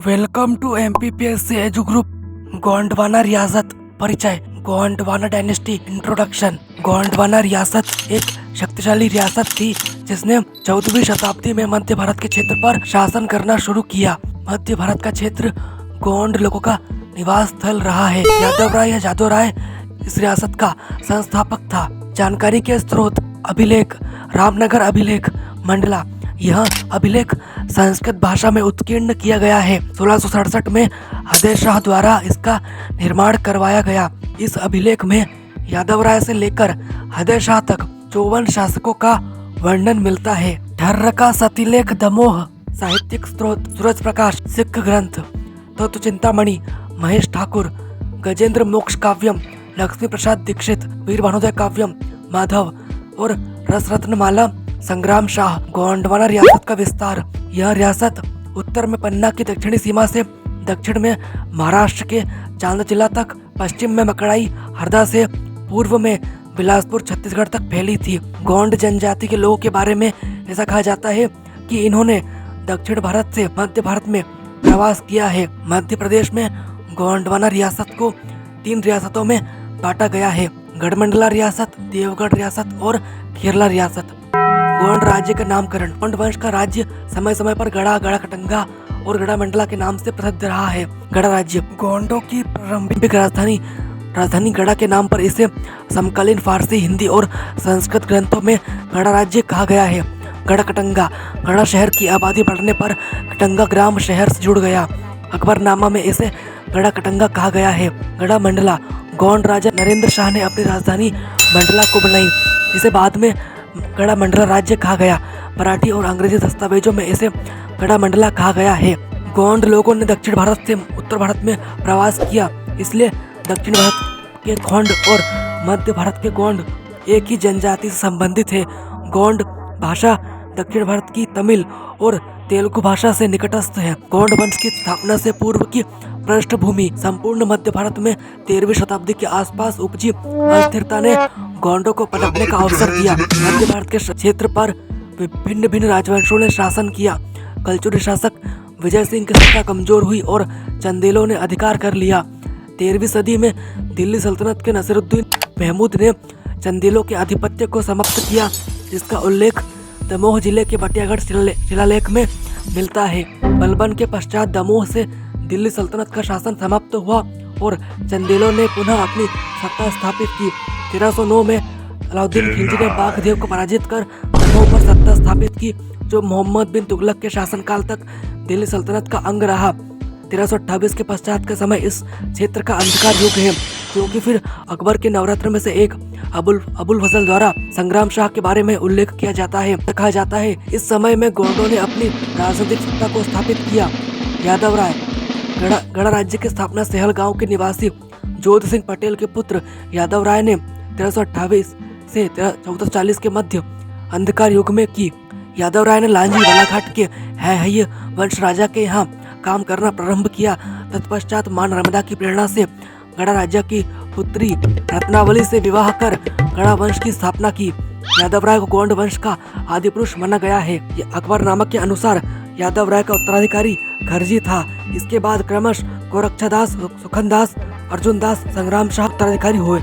Welcome to MPPSC edu group. Gondwana रियासत परिचय। Gondwana dynasty introduction. Gondwana रियासत एक शक्तिशाली रियासत थी जिसने 14वीं शताब्दी में मध्य भारत के क्षेत्र पर शासन करना शुरू किया। मध्य भारत का क्षेत्र गोंड लोगों का निवास स्थल रहा है। यादव राय या जादव राय इस रियासत का संस्थापक था। जानकारी के स्रोत अभिलेख, रामनगर अभिलेख, मंडला। यह अभिलेख संस्कृत भाषा में उत्कीर्ण किया गया है। 1667 में हदय शाह द्वारा इसका निर्माण करवाया गया। इस अभिलेख में यादव राय से लेकर हदय शाह तक 54 शासकों का वर्णन मिलता है। ठर्र का सतीलेख दमोह। साहित्यिक स्रोत सूरज प्रकाश, सिख ग्रंथ, तत्व चिंतामणि, महेश ठाकुर, गजेंद्र मोक्ष काव्यम, लक्ष्मी प्रसाद दीक्षित, वीर भानोदय काव्यम, माधव और रसरत्नमाला, संग्राम शाह। गोंडवाना रियासत का विस्तार। यह रियासत उत्तर में पन्ना की दक्षिणी सीमा से दक्षिण में महाराष्ट्र के चांद जिला तक, पश्चिम में मकड़ाई हरदा से पूर्व में बिलासपुर छत्तीसगढ़ तक फैली थी। गोंड जनजाति के लोगों के बारे में ऐसा कहा जाता है कि इन्होंने दक्षिण भारत से मध्य भारत में प्रवास किया है। मध्य प्रदेश में गोंडवाना रियासत को 3 रियासतों में बांटा गया है: गढ़मंडला रियासत, देवगढ़ रियासत और केरला रियासत। गोंड राज्य का नामकरण। गोंड वंश का राज्य समय समय पर गढ़ा, गढ़कटंगा और गढ़मंडला के नाम से प्रसिद्ध रहा है। गढ़ राज्य। गोंडों की प्रारंभिक राजधानी गढ़ा के नाम पर इसे समकालीन फारसी, हिंदी और संस्कृत ग्रंथों में गढ़ा राज्य कहा गया है। गढ़कटंगा। गढ़ा शहर की आबादी बढ़ने पर कटंगा ग्राम शहर से जुड़ गया। अकबरनामा में इसे गढ़कटंगा कहा गया है। गढ़ा मंडला। गोंड राजा नरेंद्र शाह ने अपनी राजधानी मंडला को बनाई, इसे बाद में गढ़ा मंडला राज्य कहा गया। मराठी और अंग्रेजी दस्तावेजों में इसे गढ़ा मंडला कहा गया है। गोंड लोगों ने दक्षिण भारत से उत्तर भारत में प्रवास किया, इसलिए दक्षिण भारत के गोंड और मध्य भारत के गोंड एक ही जनजाति से संबंधित है। गोंड भाषा दक्षिण भारत की तमिल और तेलुगु भाषा से निकटस्थ है। गोंड वंश की स्थापना से पूर्व की पृष्ठभूमि। संपूर्ण मध्य भारत में 13वीं शताब्दी के आसपास उपजी अस्थिरता ने गोंडों को पनपने का अवसर दिया। मध्य भारत के क्षेत्र पर भिन्न भिन्न राजवंशों ने शासन किया। कलचुरी शासक विजय सिंह की सत्ता कमजोर हुई और चंदेलों ने अधिकार कर लिया। 13वीं सदी में दिल्ली सल्तनत के नसीरुद्दीन महमूद ने चंदेलों के आधिपत्य को समाप्त किया, जिसका उल्लेख दमोह जिले के बटियागढ़ शिलालेख में मिलता है। बलबन के पश्चात दमोह से दिल्ली सल्तनत का शासन समाप्त हुआ और चंदेलों ने पुनः अपनी सत्ता स्थापित की। 1309 में अलाउद्दीन खिलजी ने बाघदेव को पराजित कर दमोह पर सत्ता स्थापित की, जो मोहम्मद बिन तुगलक के शासनकाल तक दिल्ली सल्तनत का अंग रहा। 1328 के पश्चात का समय इस क्षेत्र का अंधकार युग है, क्योंकि फिर अकबर के नवरत्न में से एक अबुल फजल द्वारा संग्राम शाह के बारे में उल्लेख किया जाता है। कहा जाता है इस समय में गोंडों ने अपनी राजनीतिक सत्ता को स्थापित किया। यादव राय। गढ़ा राज्य की स्थापना सहल गांव के निवासी जोध सिंह पटेल के पुत्र यादव राय ने 1328 से 1440 के मध्य अंधकार युग में की। यादव राय ने लांजी बालाघाट के है वंश राजा के यहाँ काम करना प्रारंभ किया। तत्पश्चात मां नर्मदा की प्रेरणा से गढ़ा राज्य की पुत्री रत्नावली से विवाह कर गढ़ा वंश की स्थापना की। यादव राय को गोंड वंश का आदि पुरुष माना गया है। अकबरनामा के अनुसार यादव राय का उत्तराधिकारी खरजी था। इसके बाद क्रमश गोरक्षदास, सुखनदास, अर्जुनदास, संग्राम शाह उत्तराधिकारी हुए।